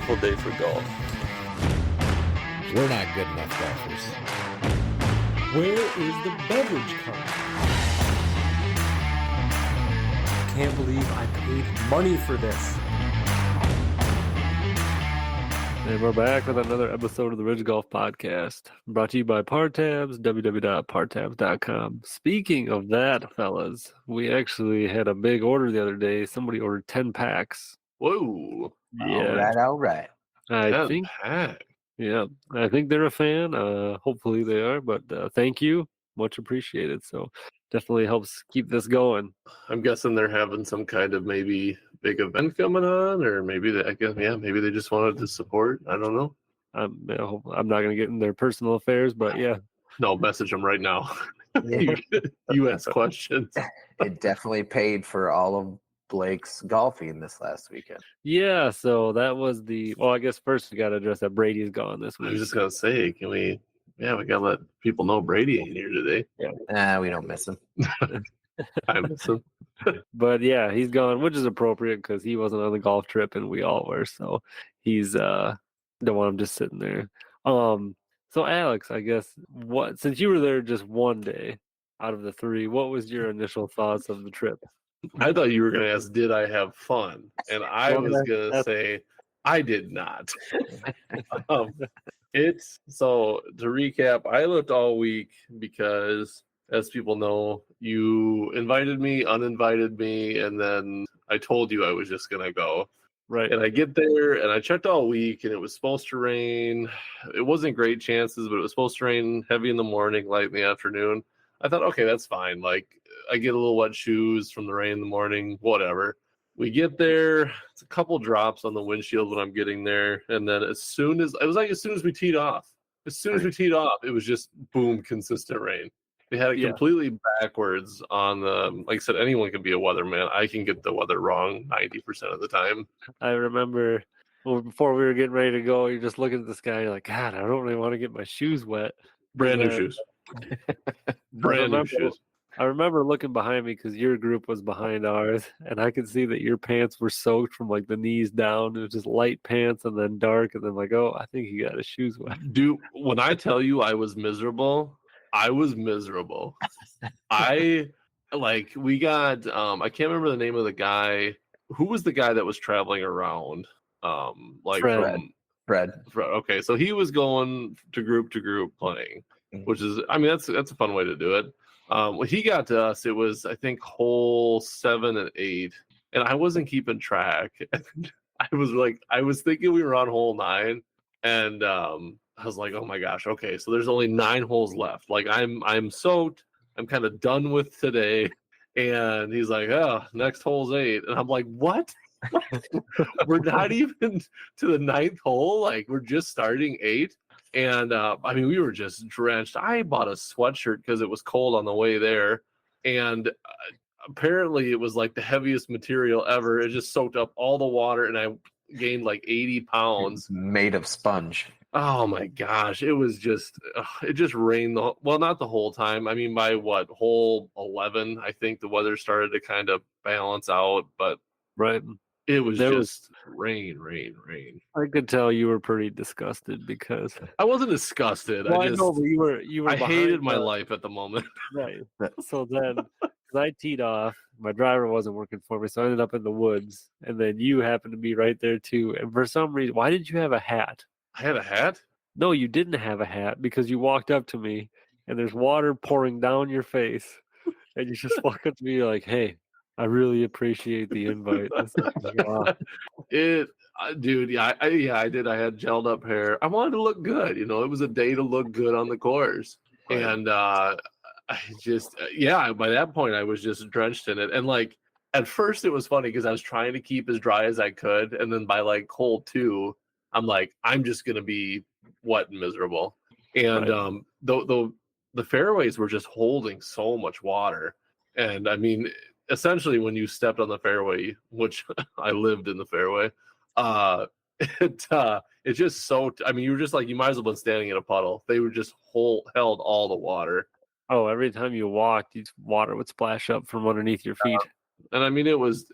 beautiful day for golf. We're not good enough golfers. Where is the beverage cart? Can't believe I paid money for this. And we're back with another episode of the Ridge Golf Podcast, brought to you by Partabs, www.partabs.com. Speaking of that, fellas, we actually had a big order the other day. Somebody ordered 10 packs. Whoa. Yeah. All right. I think they're a fan. Hopefully they are, but thank you. Much appreciated. So definitely helps keep this going. I'm guessing they're having some kind of maybe big event coming on, or maybe maybe they just wanted to support. I don't know. I'm not going to get in their personal affairs, but yeah. No, message them right now. Yeah. you ask questions. It definitely paid for all of Blake's golfing this last weekend. Yeah, so that was I guess first we got to address that Brady's gone this I week. was just going to say, we got to let people know Brady ain't here today. We don't miss him. I miss him. But yeah, he's gone, which is appropriate because he wasn't on the golf trip and we all were. So he's don't want him just sitting there. So Alex, I guess since you were there just one day out of the three, what was your initial thoughts of the trip? I thought you were going to ask, did I have fun? And I was going to say, I did not. So to recap, I left all week because, as people know, you invited me, uninvited me, and then I told you I was just going to go. Right. And I get there, and I checked all week, and it was supposed to rain. It wasn't great chances, but it was supposed to rain heavy in the morning, light in the afternoon. I thought, okay, that's fine. Like, I get a little wet shoes from the rain in the morning, whatever. We get there, it's a couple drops on the windshield when I'm getting there, and then as soon as we teed off, it was just boom, consistent rain. They had it completely backwards on the, like I said, anyone can be a weatherman. I can get the weather wrong 90% of the time. I remember before we were getting ready to go, you're just looking at the sky, you're like, God, I don't really want to get my shoes wet. Brand new shoes. Brand new shoes. I remember looking behind me because your group was behind ours, and I could see that your pants were soaked from like the knees down. It was just light pants and then dark, and then like, oh, I think he got his shoes wet. Dude, when I tell you I was miserable, I was miserable. We got I can't remember the name of the guy. Who was the guy that was traveling around? Fred. Okay, so he was going to group playing, which is, I mean, that's a fun way to do it. When he got to us, it was, I think, hole 7 and 8, and I wasn't keeping track. I was thinking we were on hole 9, and I was like, oh my gosh, okay, so there's only 9 holes left. Like, I'm soaked. I'm kind of done with today. And he's like, oh, next hole's 8. And I'm like, what? We're not even to the 9th hole. Like, we're just starting 8. And I mean, we were just drenched. I bought a sweatshirt because it was cold on the way there. And apparently it was like the heaviest material ever. It just soaked up all the water, and I gained like 80 pounds. Made of sponge. Oh my gosh. It was just, it just rained. Not the whole time. I mean, by hole 11, I think the weather started to kind of balance out, but right. It was just rain. I could tell you were pretty disgusted because I wasn't disgusted. Well, I know, but you were. I hated my life at the moment. Right. So then, because I teed off, my driver wasn't working for me, so I ended up in the woods. And then you happened to be right there too. And for some reason, why did you have a hat? I had a hat? No, you didn't have a hat because you walked up to me, and there's water pouring down your face, and you just walk up to me, you're like, "Hey, I really appreciate the invite." I did. I had gelled up hair. I wanted to look good. It was a day to look good on the course. Right. And I just, by that point, I was just drenched in it. And like, at first it was funny because I was trying to keep as dry as I could. And then by like hole 2, I'm like, I'm just going to be wet and miserable. And right. The fairways were just holding so much water. And I mean, essentially when you stepped on the fairway, which I lived in the fairway, it just soaked. I mean, you were just like, you might as well have been standing in a puddle. They were just held all the water. Oh, every time you walked, water would splash up from underneath your feet. And I mean, it was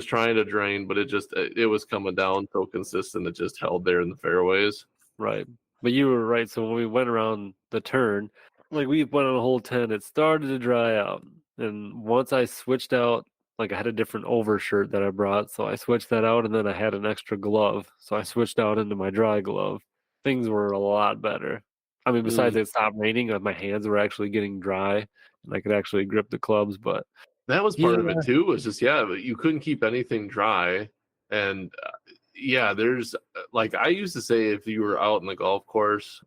trying to drain, but it was coming down so consistent. It just held there in the fairways. Right. But you were right. So when we went around the turn, like we went on a hole 10, it started to dry out. And once I switched out, like I had a different overshirt that I brought. So I switched that out and then I had an extra glove. So I switched out into my dry glove. Things were a lot better. I mean, besides it stopped raining, my hands were actually getting dry and I could actually grip the clubs. But that was part of it too. Was just you couldn't keep anything dry, and there's like I used to say, if you were out in the golf course,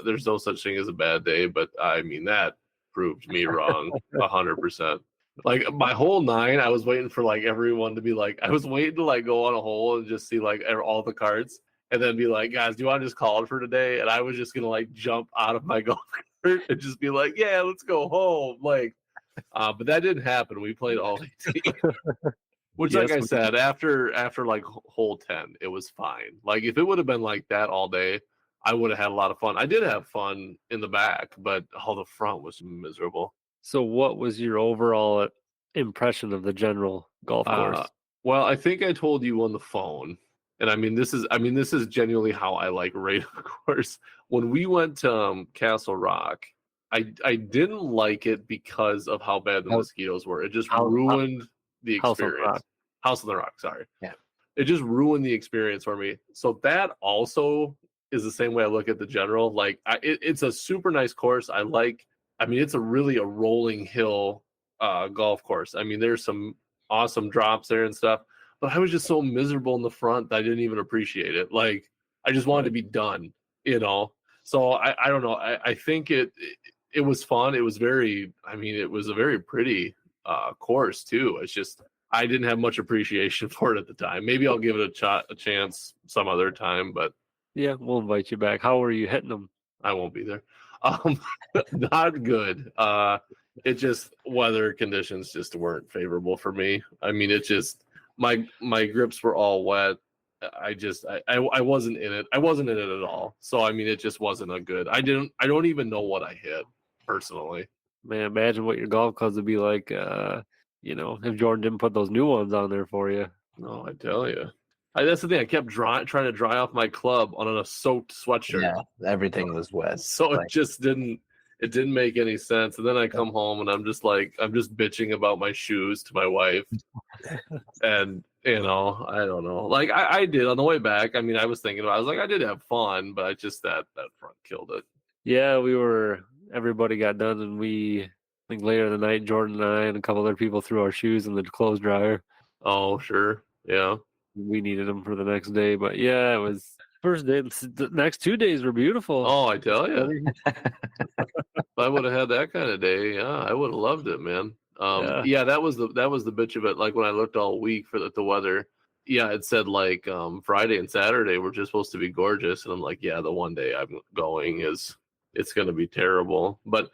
there's no such thing as a bad day. But I mean that proved me wrong 100%. Like my whole 9, I was waiting for like everyone to be like, I was waiting to like go on a hole and just see like all the carts, and then be like, guys, do you want to just call it for today? And I was just gonna like jump out of my golf cart and just be like, yeah, let's go home, like. But that didn't happen. We played all 18. Which, Yes, like I said, after like hole 10, it was fine. Like if it would have been like that all day, I would have had a lot of fun. I did have fun in the back, but the front was miserable. So what was your overall impression of the general golf course? Well, I think I told you on the phone, and I mean this is genuinely how I like rate a course. When we went to Castle Rock, I didn't like it because of how bad the mosquitoes were. It just ruined the experience. House on the Rock, sorry. Yeah. It just ruined the experience for me. So that also is the same way I look at the general. Like it's a super nice course. It's a rolling hill golf course. I mean, there's some awesome drops there and stuff, but I was just so miserable in the front that I didn't even appreciate it. Like I just wanted to be done, So I don't know. I think it was fun. It was it was a very pretty course too. It's just I didn't have much appreciation for it at the time. Maybe I'll give it a chance some other time, but yeah, we'll invite you back. How were you hitting them? I won't be there. Not good. It just weather conditions just weren't favorable for me. I mean, it just my grips were all wet. I wasn't in it. I wasn't in it at all. So I mean, it just wasn't a good. I don't even know what I hit personally. Man, imagine what your golf clubs would be like. If Jordan didn't put those new ones on there for you. No, I tell you. That's the thing. I kept trying to dry off my club on a soaked sweatshirt. Yeah, everything was wet. So it just didn't make any sense. And then I come home and I'm just bitching about my shoes to my wife. And I don't know. Like I did on the way back. I mean, I was like, I did have fun, but I just that front killed it. Yeah, everybody got done, and I think later in the night, Jordan and I and a couple other people threw our shoes in the clothes dryer. Oh, sure. Yeah. We needed them for the next day, but yeah, it was first day. The next 2 days were beautiful. Oh, I tell you. If I would have had that kind of day, yeah, I would have loved it, man. Yeah, that was the bitch of it. Like when I looked all week for the weather, yeah, it said like Friday and Saturday were just supposed to be gorgeous, and I'm like, yeah, the one day I'm going it's going to be terrible. But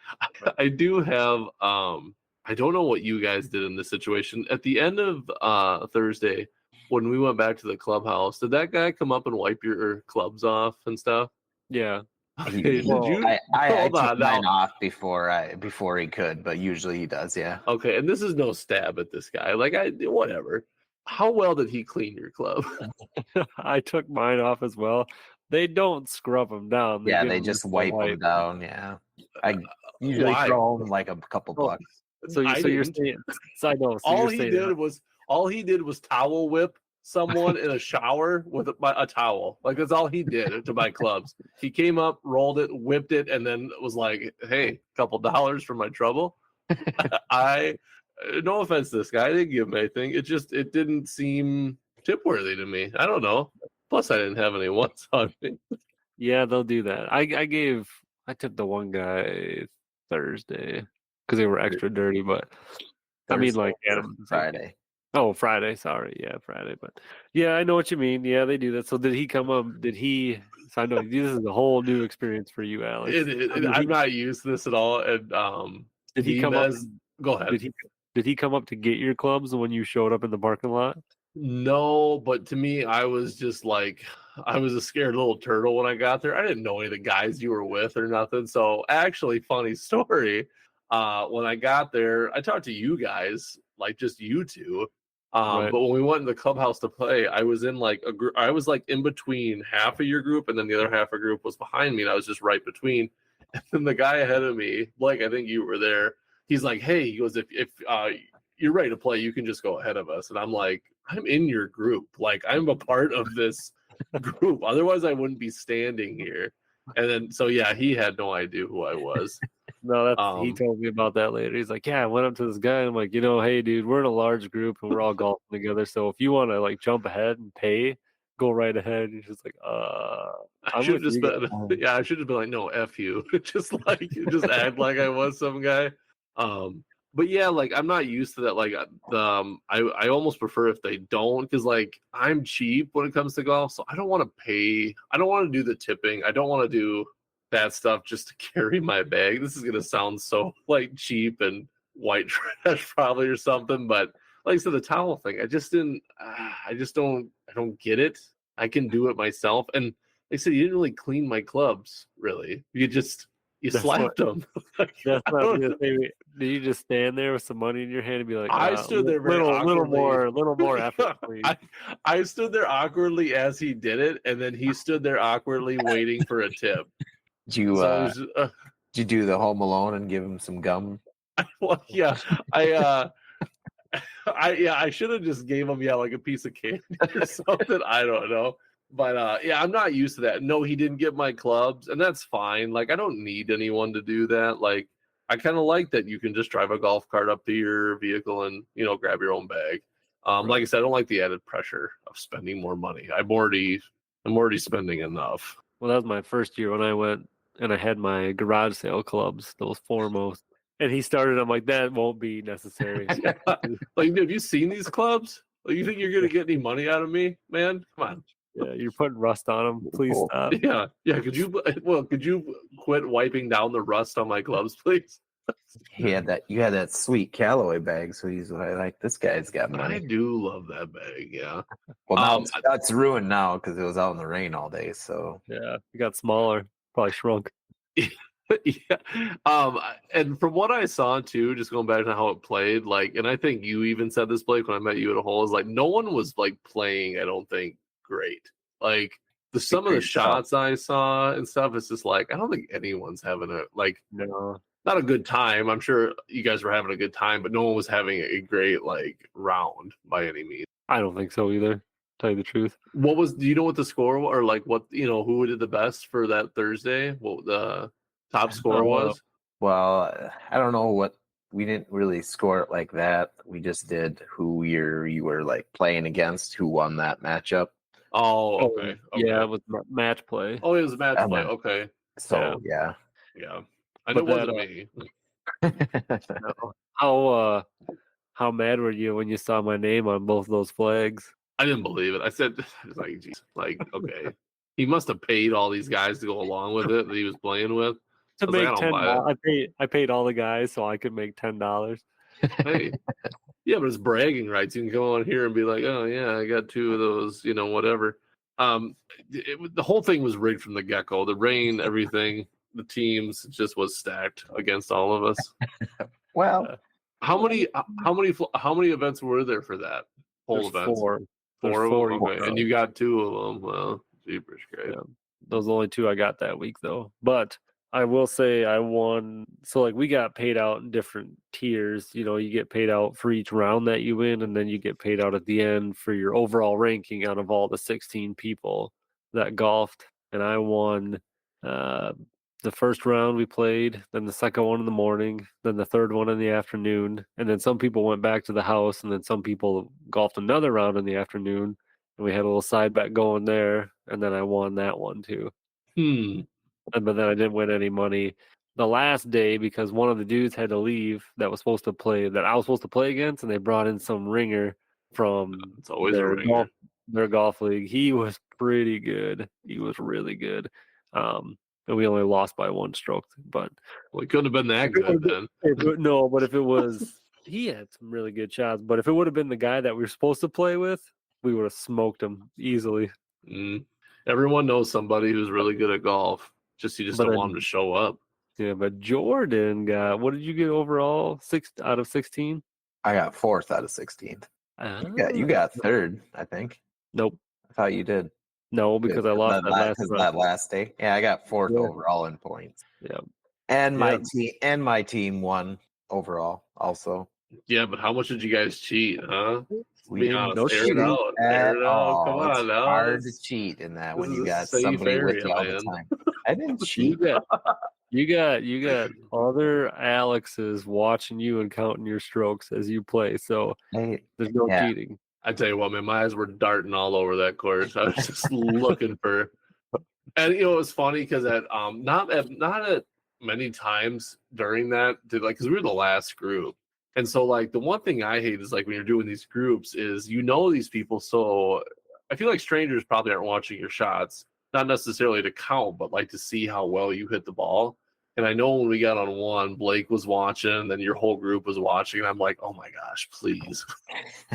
I do have I don't know what you guys did in this situation at the end of Thursday when we went back to the clubhouse. Did that guy come up and wipe your clubs off and stuff? Yeah. Did you? I took mine off before he could, but usually he does. Yeah. Okay, and this is no stab at this guy. Like whatever. How well did he clean your club? I took mine off as well. They don't scrub them down. They just wipe them down. Yeah. I usually throw them like a couple bucks. So you're saying? I know. So all he did was towel whip someone in a shower with a towel. Like that's all he did to my clubs. He came up, rolled it, whipped it, and then was like, "Hey, a couple dollars for my trouble." No offense to this guy, I didn't give him anything. It didn't seem tip-worthy to me. I don't know. Plus, I didn't have any ones on me. Yeah, they'll do that. I tipped the one guy Thursday because they were extra dirty, but I mean, like Friday. Oh, Friday. Sorry. Yeah, Friday. But yeah, I know what you mean. Yeah, they do that. So did he come up? So I know this is a whole new experience for you, Alex. I'm not used to this at all. And did he come up? Go ahead. Did he come up to get your clubs when you showed up in the parking lot? No, but to me, I was just like, I was a scared little turtle when I got there. I didn't know any of the guys you were with or nothing. So actually, funny story. When I got there, I talked to you guys, like just you two. Right. But when we went in the clubhouse to play, I was in like a group. I was like in between half of your group, and then the other half of group was behind me, and I was just right between. And then the guy ahead of me, Blake, I think you were there. He's like, "Hey," he goes, "If you're ready to play, you can just go ahead of us." And I'm like, "I'm in your group. Like, I'm a part of this group. Otherwise, I wouldn't be standing here." And then, so yeah, he had no idea who I was. No, he told me about that later. He's like, "Yeah, I went up to this guy and I'm like, hey, dude, we're in a large group and we're all golfing together. So if you want to like jump ahead and pay, go right ahead." And he's just like, I I'm should with have just you been, guys. yeah, I should have been like, "No, F you." Just act like I was some guy. But yeah, like I'm not used to that. Like I almost prefer if they don't, because like I'm cheap when it comes to golf, so I don't want to pay. I don't want to do the tipping. I don't want to do that stuff just to carry my bag. This is gonna sound so like cheap and white trash probably or something, but like I said, the towel thing, I just didn't. I just don't. I don't get it. I can do it myself, and like I said, you didn't really clean my clubs. Really, you That's slapped them. Like, That's I not don't gonna say. Did you just stand there with some money in your hand and be like, I stood there very little awkwardly. more effort, please? I stood there awkwardly as he did it, and then he stood there awkwardly waiting for a tip. Did you So it was, did you do the Home Alone and give him some gum? well, yeah, I should have just gave him like a piece of candy or something. I don't know. But yeah, I'm not used to that. No, he didn't get my clubs, and that's fine. Like I don't need anyone to do that. Like I kind of like that you can just drive a golf cart up to your vehicle and grab your own bag. Like I said, I don't like the added pressure of spending more money. I'm already spending enough. Well, that was my first year when I went and I had my garage sale clubs, those foremost. And he started, I'm like, that won't be necessary. Like, have you seen these clubs? Like, you think you're gonna get any money out of me, man? Come on. Yeah, you're putting rust on them. Please stop. Yeah. Could you quit wiping down the rust on my gloves, please? You had that sweet Callaway bag, so he's like, this guy's got money. I do love that bag. Yeah. Well, now that's ruined now because it was out in the rain all day. So Yeah, it got smaller, probably shrunk. Yeah. And from what I saw too, just going back to how it played, like, and I think you even said this, Blake, when I met you at a hole, is like no one was like playing, I don't think, great. Like some of the shots I saw and stuff, it's just like I don't think anyone's having not a good time. I'm sure you guys were having a good time, but no one was having a great like round by any means. I don't think so either. Tell you the truth. Do you know what the score or like what who did the best for that Thursday? What the top score was? Well, I don't know what we didn't really score it like that. We just did who you were like playing against, who won that matchup. Oh, okay. Yeah, it was match play. Oh, it was match play. Okay. So yeah. I know it wasn't me. How mad were you when you saw my name on both those flags? I didn't believe it. I said, like, geez, like, okay, he must have paid all these guys to go along with it that he was playing with. To make $10, I paid all the guys so I could make $10. Hey, yeah, but it's bragging rights. You can come on here and be like, oh yeah, I got 2 of those, whatever. The whole thing was rigged from the get-go. The rain, everything, the teams just was stacked against all of us. Well, how many events were there for that whole event? 4. Four of them? Okay. More. And you got 2 of them. Well, jeepers, great. Yeah. Those are the only 2 I got that week though. But I will say I won. So like we got paid out in different tiers. You get paid out for each round that you win, and then you get paid out at the end for your overall ranking out of all the 16 people that golfed. And I won the first round we played, then the second one in the morning, then the third one in the afternoon, and then some people went back to the house, and then some people golfed another round in the afternoon, and we had a little side bet going there, and then I won that one too. But then I didn't win any money the last day because one of the dudes had to leave that I was supposed to play against, and they brought in some ringer from it's always a ringer. Their golf league. He was pretty good. He was really good. And we only lost by 1 stroke, but it couldn't have been that good then. No, but if it was, he had some really good shots. But if it would have been the guy that we were supposed to play with, we would have smoked him easily. Everyone knows somebody who's really good at golf. You just don't want him to show up. Yeah, but Jordan got, what did you get overall? 6 out of 16? I got 4th out of 16. You got third, I think. Nope. I thought you did. No, because I lost that last because round. that last day. Yeah, I got fourth Yeah. overall in points. Yeah. And Yeah. my team won overall also. Yeah, but how much did you guys cheat, huh? We Be didn't honest. no Air it cheating out. at Air it out. Come all. on It's now. hard to This cheat in that this when is you a got safe somebody with area, you all the man. time. I didn't You cheat. got other Alexes watching you and counting your strokes as you play, so Hey, there's no yeah. cheating. I tell you what, man, my eyes were darting all over that course. I was just looking for, and it was funny because not at many times during that did like because we were the last group, and so like the one thing I hate is like when you're doing these groups is these people, so I feel like strangers probably aren't watching your shots, not necessarily to count, but like to see how well you hit the ball. And I know when we got on one, Blake was watching, then your whole group was watching, and I'm like, oh my gosh, please.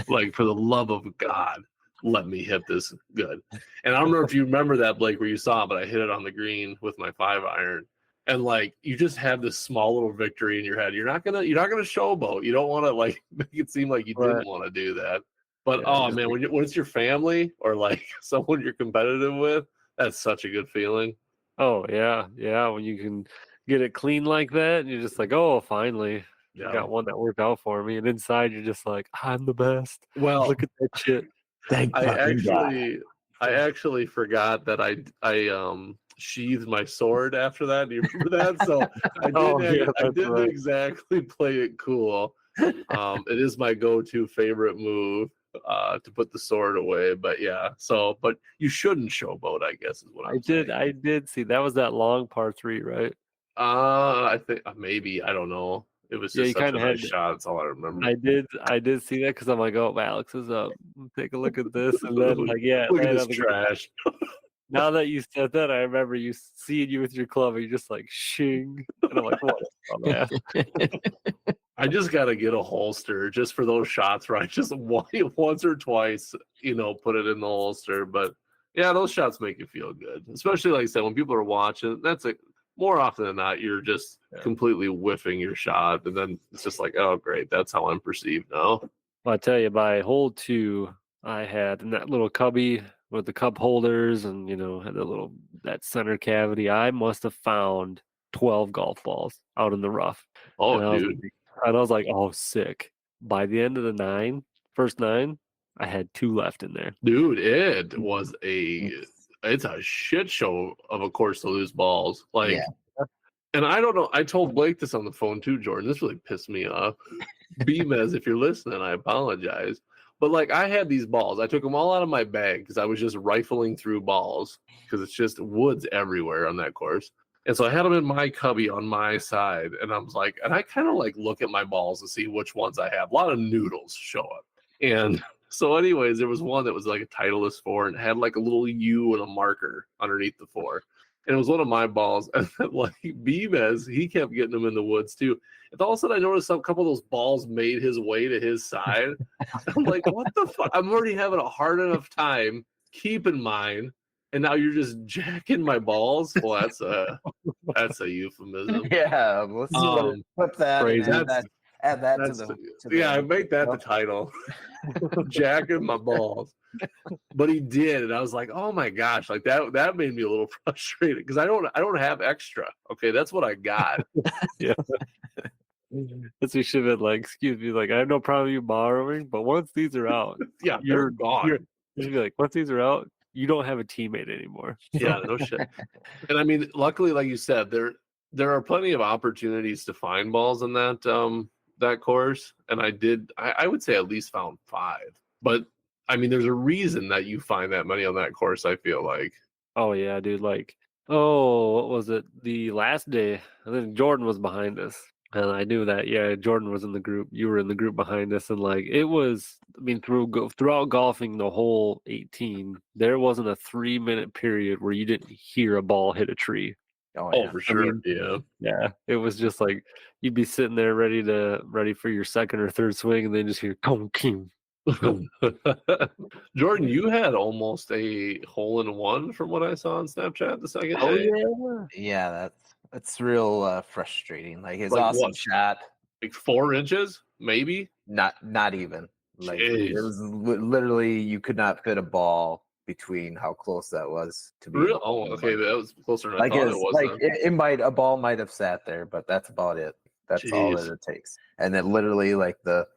Like, for the love of God, let me hit this good. And I don't know if you remember that, Blake, where you saw it, but I hit it on the green with my 5-iron. And like you just had this small little victory in your head. You're not gonna showboat. You don't want to like make it seem like you didn't want to do that. But oh man, when it's your family or like someone you're competitive with, that's such a good feeling. Oh yeah. When you can get it clean like that, and you're just like, oh, finally, Yeah. I got one that worked out for me. And inside, you're just like, I'm the best. Well, Look at that shit. Thank fucking God. I actually forgot that I sheathed my sword after that. Do you remember that? So I didn't exactly play it cool. It is my go-to favorite move to put the sword away. But yeah, but you shouldn't showboat, I guess is what I'm saying. I did see that was that long par 3, right? I think maybe I don't know. It was just you such a kinda nice had- shot. That's all I remember. I did see that because I'm like, oh, Alex is up. Take a look at this, and then like, yeah, Look at land this on the ground. trash. Now that you said that, I remember you seeing you with your club, and you're just like shing, and I'm like, what? I just got to get a holster just for those shots where I just once or twice, put it in the holster. But yeah, those shots make you feel good, especially like I said, when people are watching. That's more often than not, you're just completely whiffing your shot, and then it's just like, oh, great, that's how I'm perceived now. Well, I tell you, by hole 2, I had in that little cubby with the cup holders, and had that center cavity. I must have found 12 golf balls out in the rough. Oh, and dude. I was like, oh, sick. By the end of the first 9, I had 2 left in there. Dude, it's a shit show of a course to lose balls. Like, and I don't know. I told Blake this on the phone too, Jordan. This really pissed me off. Beamez, if you're listening, I apologize. But like, I had these balls. I took them all out of my bag because I was just rifling through balls because it's just woods everywhere on that course. And so I had them in my cubby on my side, and I was like, and I kind of like look at my balls to see which ones I have. A lot of noodles show up, and so anyways, there was one that was like a Titleist 4 and it had like a little U and a marker underneath the 4. And it was one of my balls. And then, like Beamez, he kept getting them in the woods too. And all of a sudden I noticed a couple of those balls made his way to his side. I'm like, what the fuck? I'm already having a hard enough time. Keep in mind. And now you're just jacking my balls. Well, that's a euphemism. Yeah, let's flip that. Add that to the make that the title. Jacking my balls. But he did, and I was like, oh my gosh, like that made me a little frustrated because I don't have extra. Okay, that's what I got. Yeah. That's we should have been like, excuse me, like I have no problem you borrowing, but once these are out, you're gone. You should be like, once these are out, you don't have a teammate anymore. Yeah, no shit. And I mean, luckily, like you said, there are plenty of opportunities to find balls in that course, and I would say at least found 5. But I mean, there's a reason that you find that many on that course, I feel like. Oh yeah, dude. Like, what was it? The last day, I think Jordan was behind us. And I knew that, Jordan was in the group. You were in the group behind us. And like, it was, I mean, throughout golfing the whole 18, there wasn't a 3-minute period where you didn't hear a ball hit a tree. Oh, for sure. Yeah. It was just like, you'd be sitting there ready for your second or third swing, and then just hear, come, king. Jordan, you had almost a hole-in-one from what I saw on Snapchat the second day. Yeah, that's real frustrating. Like his awesome shot, like 4 inches, maybe. Not even. Like it Jeez. was literally, you could not fit a ball between how close that was to being. Real? Oh, okay. That was closer than I Like thought it it's was like then. it might a ball might have sat there, but that's about it. That's all that Jeez. it takes. And then literally like the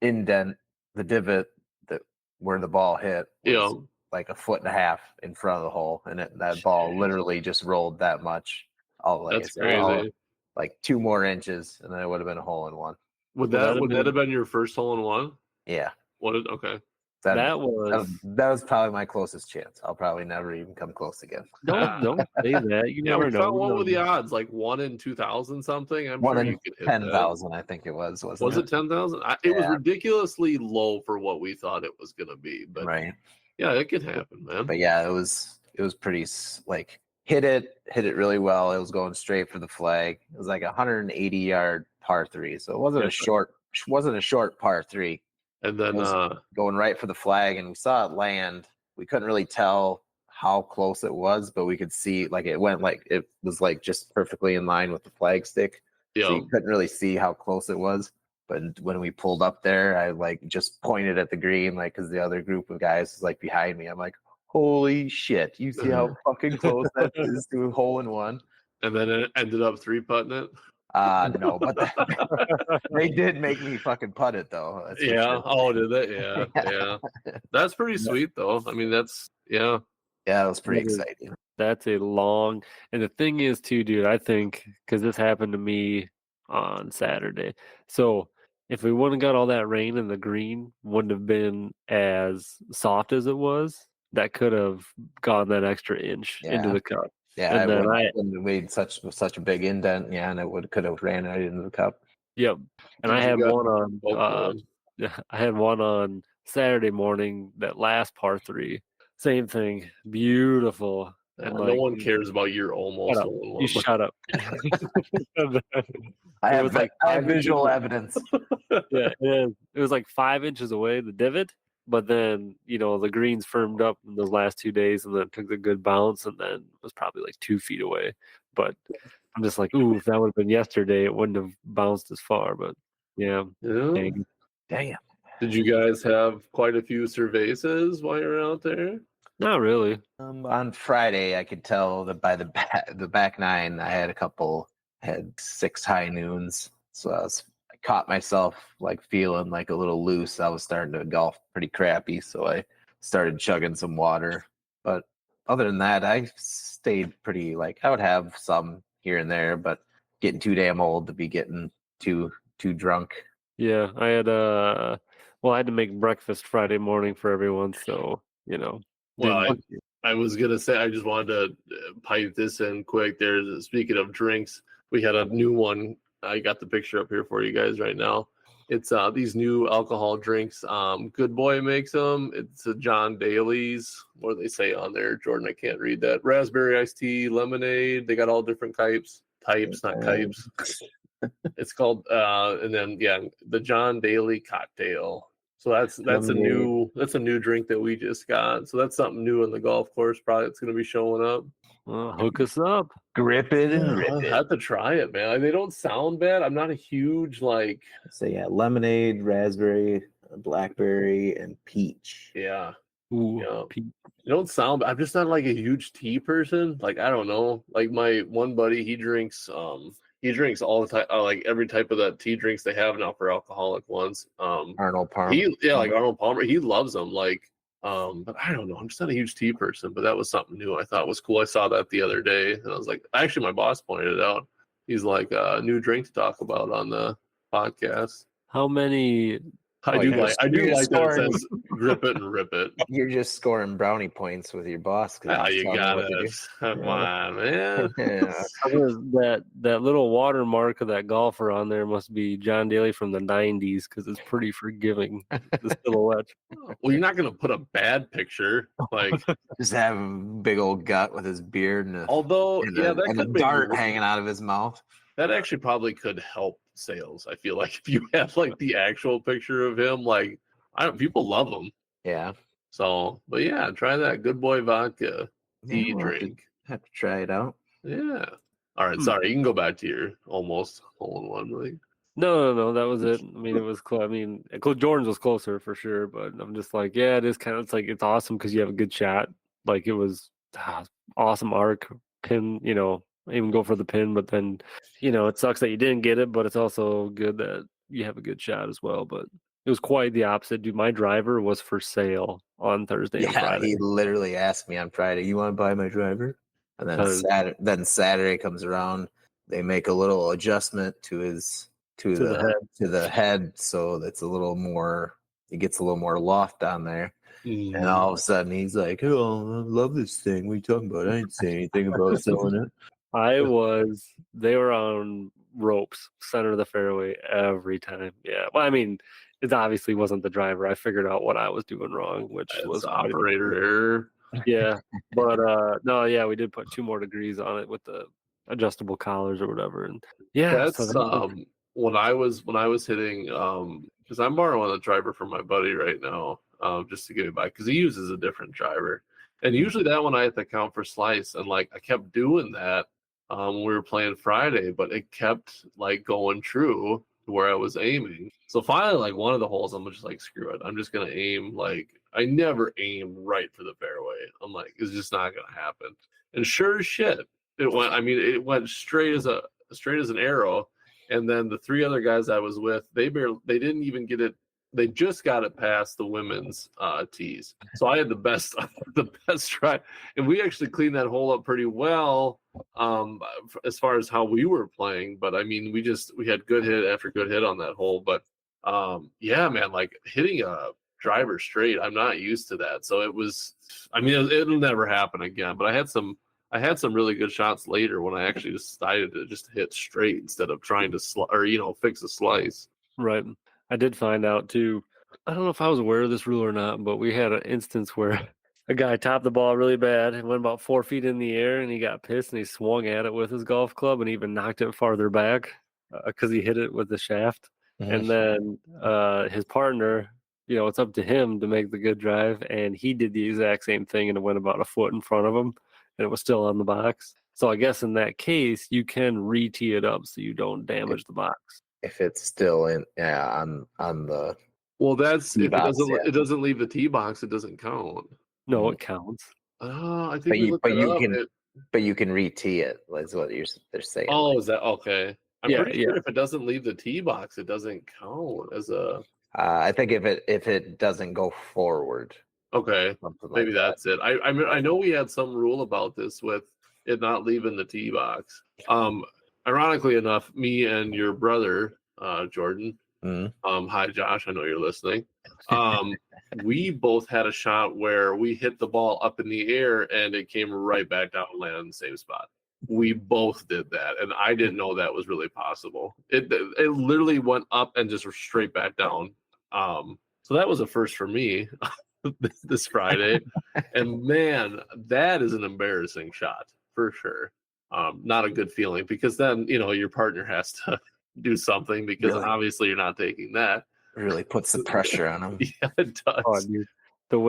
indent, the divot that where the ball hit was Yeah. like a foot and a half in front of the hole, and that ball Jeez. literally just rolled that much. All like I That's said, all crazy. like 2 more inches, and then it would have been a hole in one. Would Well, that that'd would that have been been your first hole in one? Yeah, What did okay. that was that was probably my closest chance. I'll probably never even come close again. don't say that. You Yeah, never know. what were the odds? Like 1 in 2,000 something? I'm One sure in you could hit that. 10,000, I think it was, wasn't Was it 10,000? It was Yeah. ridiculously low for what we thought it was going to be, but Right. yeah, it could happen, man. But yeah, it was pretty like hit it really well. It was going straight for the flag. It was like a 180-yard par three, so it wasn't a short par three. And then It was going right for the flag, and we saw it land. We couldn't really tell how close it was, but we could see like it was like just perfectly in line with the flag stick. yeah, So you couldn't really see how close it was. But when we pulled up there, I like just pointed at the green, like because the other group of guys was like behind me. I'm like, "Holy shit! You see how fucking close that is to a hole in one?" and then it ended up 3-putting it. No, but they did make me fucking putt it though. That's for Yeah. sure. Oh, did they? Yeah. Yeah. That's pretty sweet, though. I mean, that's yeah. Yeah, it was pretty That is- exciting. That's a long, and the thing is too, dude, I think because this happened to me on Saturday. So if we wouldn't got all that rain and the green wouldn't have been as soft as it was, that could have gone that extra inch into Yeah. the cup. Yeah, And it then wouldn't have made such a big indent. Yeah, and it could have ran right into the cup. Yep. And Did I you had guys one on both I had one on Saturday morning, that last par three. Same thing. Beautiful. And no like one cares about your almost shut up. hole in You one. shut up. I It was like have 5 visual inches. evidence. Yeah, it was like 5 inches away, the divot. But then, the greens firmed up in those last 2 days and then took a good bounce and then was probably like 2 feet away. But I'm just like, ooh, if that would have been yesterday, it wouldn't have bounced as far. But yeah, Yeah. dang. Damn. Did you guys have quite a few cervezas while you were out there? Not really. On Friday, I could tell that by the back nine, I had 6 high noons. So I caught myself like feeling like a little loose. I was starting to golf pretty crappy, so I started chugging some water. But other than that, I stayed pretty like I would have some here and there, but getting too damn old to be getting too drunk. Yeah, I had I had to make breakfast Friday morning for everyone, so Well, didn't- I was gonna say I just wanted to pipe this in quick. There's speaking of drinks, we had a new one. I got the picture up here for you guys right now. It's these new alcohol drinks. Good Boy makes them. It's a John Daly's. What do they say on there, Jordan? I can't read that. Raspberry iced tea, lemonade. They got all different types, not types. It's called and then the John Daly cocktail. So that's a new drink that we just got. So that's something new on the golf course. Probably it's going to be showing up. hook us up. Grip it and rip I it. have to try it, man. They don't sound bad. I'm not a huge like. So yeah, lemonade, raspberry, blackberry, and peach. Yeah. Ooh, Yeah. Pete. They don't sound. I'm just not like a huge tea person. Like I don't know. Like my one buddy, he drinks all the time, like every type of that tea drinks they have now for alcoholic ones. Arnold Palmer. Like Arnold Palmer, he loves them. Like, but I don't know. I'm just not a huge tea person. But that was something new. I thought was cool. I saw that the other day, and I was like, actually, my boss pointed it out. He's like a new drink to talk about on the podcast. How many? I do like that it scoring. says grip it and rip it. You're just scoring brownie points with your boss. Ah, you got it. Come on, man. Yeah. That little watermark of that golfer on there must be John Daly from the '90s because it's pretty forgiving. The silhouette. Well, you're not gonna put a bad picture, like. Just have a big old gut with his beard and Although, and yeah, a, that and a could be dart hanging out of his mouth. That actually probably could help sales. I feel like if you have like the actual picture of him, like people love him. Yeah. So, but yeah, try that Good Boy vodka tea Yeah, we'll drink. have to try it out. Yeah. All right. Sorry, you can go back to your almost hole in one. Like, No, that was it. I mean, it was close. I mean, Jordan's was closer for sure, but I'm just like, yeah, it is kind of. It's like it's awesome because you have a good shot. Like it was awesome arc pin. Even go for the pin, but then it sucks that you didn't get it. But it's also good that you have a good shot as well. But it was quite the opposite, dude. My driver was for sale on Thursday and Yeah, Friday he literally asked me on Friday, "You want to buy my driver?" And then because Saturday comes around, they make a little adjustment to his to to the head. the head, so that's a little more. It gets a little more loft on there, and all of a sudden he's like, "Oh, I love this thing. What are you talking about? I didn't say anything about selling it." They were on ropes, center of the fairway every time. Yeah. Well, I mean, it obviously wasn't the driver. I figured out what I was doing wrong, which That's was quite a bit. operator error. Yeah. But no, yeah, we did put 2 more degrees on it with the adjustable collars or whatever. And yeah, so That's when I was hitting because I'm borrowing a driver from my buddy right now just to get it by because he uses a different driver, and usually that one I have to count for slice, and like I kept doing that when we were playing Friday, but it kept like going true to where I was aiming. So finally, like one of the holes, I'm just like, screw it, I'm just gonna aim. Like I never aim right for the fairway. I'm like, it's just not gonna happen. And sure as shit, it went. I mean, it went straight as an arrow. And then the 3 other guys I was with, they didn't even get it. They just got it past the women's tees. So I had the best the best try, and we actually cleaned that hole up pretty well as far as how we were playing. But I mean, we had good hit after good hit on that hole. But yeah, man, like hitting a driver straight, I'm not used to that. So it was. I mean, it'll never happen again. But I had some really good shots later when I actually decided to just hit straight instead of trying to fix a slice. right. I did find out too. I don't know if I was aware of this rule or not, but we had an instance where a guy topped the ball really bad and went about 4 feet in the air, and he got pissed and he swung at it with his golf club and even knocked it farther back because he hit it with the shaft. And then his partner, it's up to him to make the good drive, and he did the exact same thing, and it went about a foot in front of him, and it was still on the box. So I guess in that case, you can re-tee it up so you don't damage the box. If it's still on the Well, that's if box, yeah. it doesn't leave the tee box, it doesn't count. No, it counts. I think we looked it up. But you can re-tee it. Is what they're saying. Oh, is that okay? I'm Yeah, pretty sure if it doesn't leave the tee box, it doesn't count as a. I think if it doesn't go forward. Okay, maybe that's it. I know we had some rule about this with it not leaving the tee box. Ironically enough, me and your brother, Jordan. Hi Josh, I know you're listening. We both had a shot where we hit the ball up in the air and it came right back down and landed in the same spot. We both did that, and I didn't know that was really possible. It literally went up and just straight back down. So that was a first for me this Friday, and man, that is an embarrassing shot for sure. Not a good feeling because then your partner has to do something because obviously you're not taking that. Really puts the pressure on them. Yeah, it does. Oh, dude. The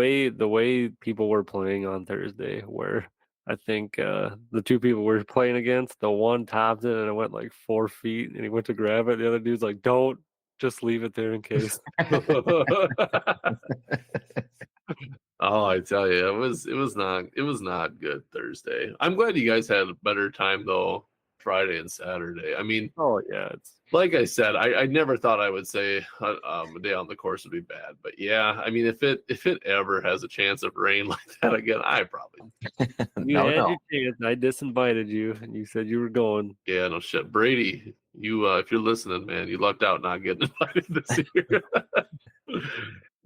way people were playing on Thursday, where I think the 2 people we're playing against, the one topped it and it went like 4 feet, and he went to grab it. The other dude's like, "Don't, just leave it there in case." Oh, I tell you, it was not good Thursday. I'm glad you guys had a better time though, Friday and Saturday. I mean, oh yeah, it's like I said, I never thought I would say a day on the course would be bad, but yeah, I mean, if it ever has a chance of rain like that again, I probably you had your chance. I disinvited you, and you said you were going. Yeah, no shit, Brady. You if you're listening, man, you lucked out not getting invited this year.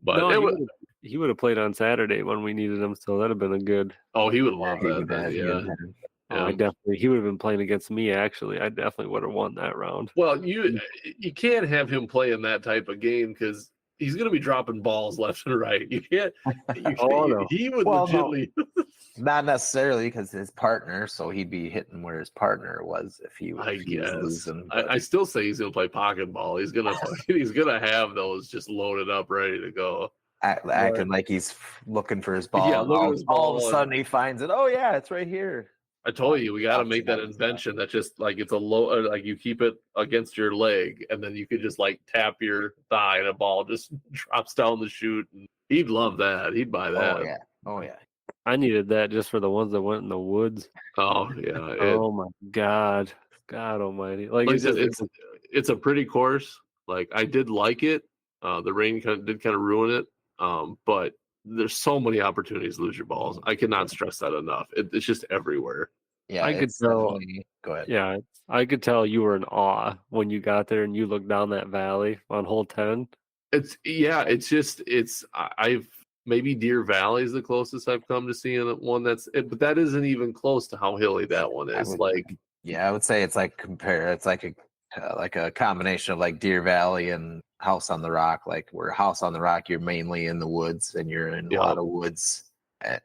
But no, he would have played on Saturday when we needed him, so that'd have been a good. Oh, he would love that. Yeah. I definitely. He would have been playing against me. Actually, I definitely would have won that round. Well, you can't have him playing that type of game because he's going to be dropping balls left and right. You can't. No. He would legitimately. No. Not necessarily because his partner, so he'd be hitting where his partner was if he was losing. I still say he's going to play pocket ball. He's going to have those just loaded up, ready to go. Acting like he's looking for his ball. Yeah, all of a sudden he finds it. Oh yeah, it's right here. I told you we got to Option make that on this invention that just like it's a low, like you keep it against your leg, and then you could just like tap your thigh, and a ball just drops down the chute. And he'd love that. He'd buy that. Oh yeah. Oh yeah. I needed that just for the ones that went in the woods. Oh yeah. Oh my God. God almighty. Like Like I it's said, just it's a pretty course. Like I did like it. The rain did kind of ruin it. But there's so many opportunities to lose your balls. I cannot stress that enough. It's just everywhere. Yeah. I could It's tell definitely. Go ahead. yeah, I could tell you were in awe when you got there and you looked down that valley on hole 10. It's just I've maybe Deer Valley is the closest I've come to seeing one but that isn't even close to how hilly that one I is. would- Like Yeah, I would say it's like it's like a combination of like Deer Valley and House on the Rock. Like where House on the Rock, you're mainly in the woods and you're in a Yeah. lot of woods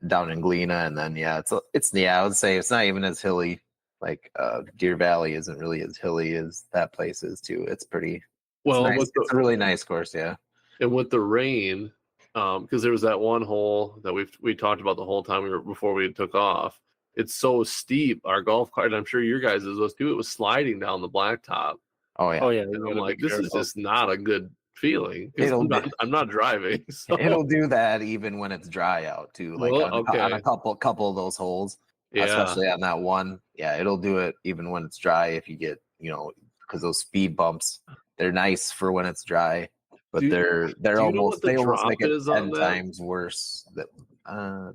down in Galena, and then yeah, I would say it's not even as hilly. Like Deer Valley isn't really as hilly as that place is too. It's pretty. It's well, nice. It's a really nice course. Yeah. and with the rain, because there was that one hole that we talked about the whole time before we took off. It's so steep. Our golf cart, and I'm sure your guys' was too. It was sliding down the blacktop. Oh yeah. Oh yeah, And you I'm gotta like, be this is careful. just not a good feeling because It'll I'm not driving. So. It'll do that even when it's dry out too. Like Well, on a couple of those holes, Yeah. especially on that one. Yeah, it'll do it even when it's dry. If you get because those speed bumps, they're nice for when it's dry, but Do they're you know what almost the almost make drop it is on 10 that? times worse. That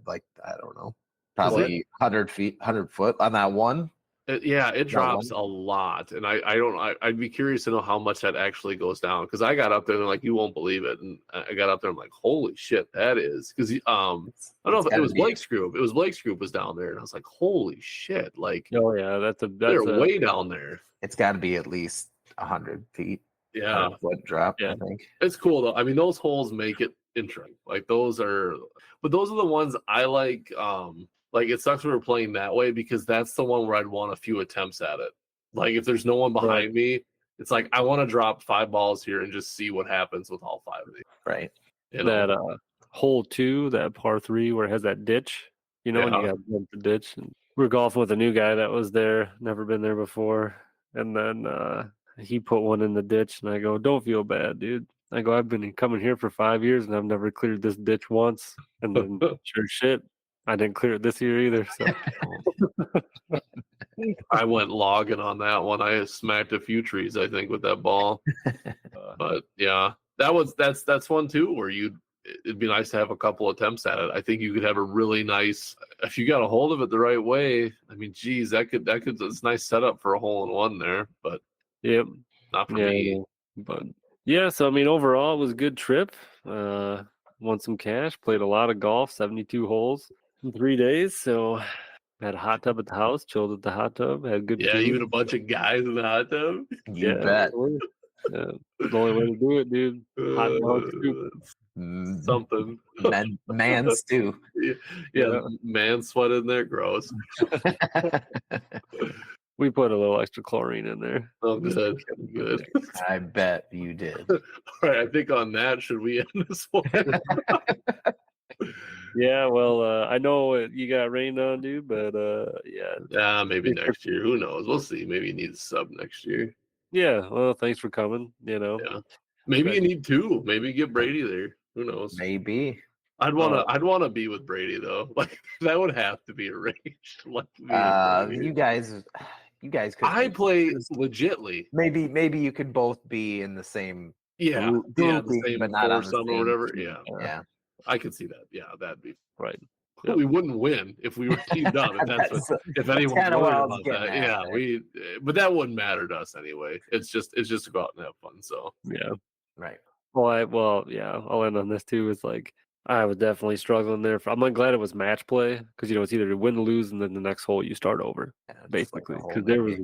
like I don't know, Is probably 100 foot on that one. It drops a lot, and I'd be curious to know how much that actually goes down because I got up there and they're like, you won't believe it, and I got up there, I'm like, holy shit, that is because I don't know if it was Blake's group. It was Blake's group was down there, and I was like, holy shit, like Oh yeah, that's they're way down there. It's got to be at least 100 feet. Yeah, 100 foot drop. Yeah. I think. it's cool though. I mean, those holes make it interesting. Like those are the ones I like. Like it sucks we were playing that way because that's the one where I'd want a few attempts at it. Like if there's no one behind me, it's like I want to drop 5 balls here and just see what happens with all 5 of these. Right. You know? that hole 2, that par 3 where it has that ditch, and you got to jump the ditch. And we're golfing with a new guy that was there, never been there before, and then he put one in the ditch, and I go, "Don't feel bad, dude." I go, "I've been coming here for 5 years, and I've never cleared this ditch once." And then sure shit, I didn't clear it this year either. So I went logging on that one. I smacked a few trees, I think, with that ball. But yeah, that's one too where it'd be nice to have a couple attempts at it. I think you could have a really nice if you got a hold of it the right way. I mean, geez, that could it's a nice setup for a hole in one there, but yep, not for me. But yeah, so I mean, overall, it was a good trip. Won some cash, played a lot of golf, 72 holes in 3 days. So had a hot tub at the house, chilled at the hot tub, had good Yeah, food. even a bunch of guys in the hot tub. You bet. Yeah, the only way to do it, dude. Hot dog soup. Something. Man stew. Yeah, man sweat in there, gross. We put a little extra chlorine in there. Oh, good. I bet you did. All right, I think on that, should we end this one? Yeah, well, I know you got rained on, dude, but yeah. Maybe next year. Who knows? We'll see. Maybe you need a sub next year. Yeah, well, thanks for coming. Yeah. Maybe you need 2. Maybe get Brady there. Who knows? Maybe. I'd want to be with Brady though. Like that would have to be arranged. Like you guys could. I play legitly. Maybe you could both be in the same. The same but not on the foursome or same whatever. team. Yeah, I could see that. Yeah, that'd be right. But we wouldn't win if we were teamed up. If anyone kinda what I worried was about getting that, at, yeah, but that wouldn't matter to us anyway. It's just to go out and have fun. So yeah, right. I'll end on this too. It's like I was definitely struggling there. I'm like glad it was match play because it's either win or lose, and then the next hole you start over, basically. Because there was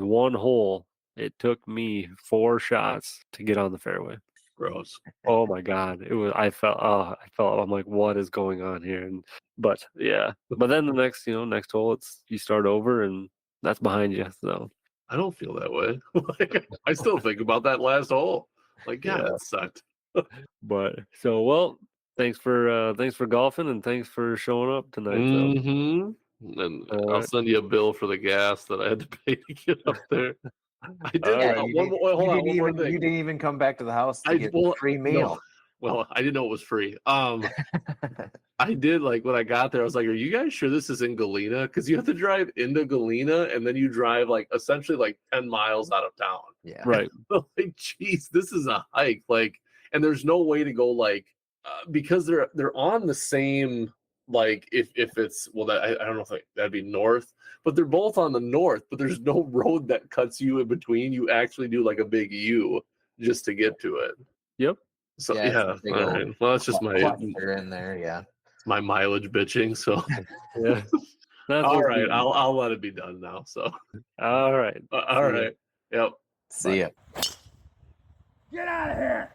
one hole. It took me 4 shots to get on the fairway. gross. Oh my god, it was. I felt. I'm like, what is going on here? But then the next hole, you start over, and that's behind you. So I don't feel that way. Like I still think about that last hole. Like God, it sucked. But so thanks for golfing and thanks for showing up tonight. So. and All I'll right. send you a bill for the gas that I had to pay to get up there. I did. All Yeah, right. you Hold on, one more you thing. didn't even come back to the house to get a free meal. No, well, I didn't know it was free. I did, like, when I got there, I was like, "Are you guys sure this is in Galena? Because you have to drive into Galena, and then you drive like essentially like 10 miles out of town." Yeah. Right. Like, geez, this is a hike. Like, and there's no way to go like because they're on the same, like, if it's, well, that I don't know if that'd be north, but they're both on the north, but there's no road that cuts you in between. You actually do like a big U just to get to it. Yep. So Yeah, it's a big all old right. Well, that's just cluster in there. Yeah. my mileage bitching. So Yeah. That's all what's right, good. I'll let it be done now. So All right. all See ya. right, yep. See ya. Get out of here!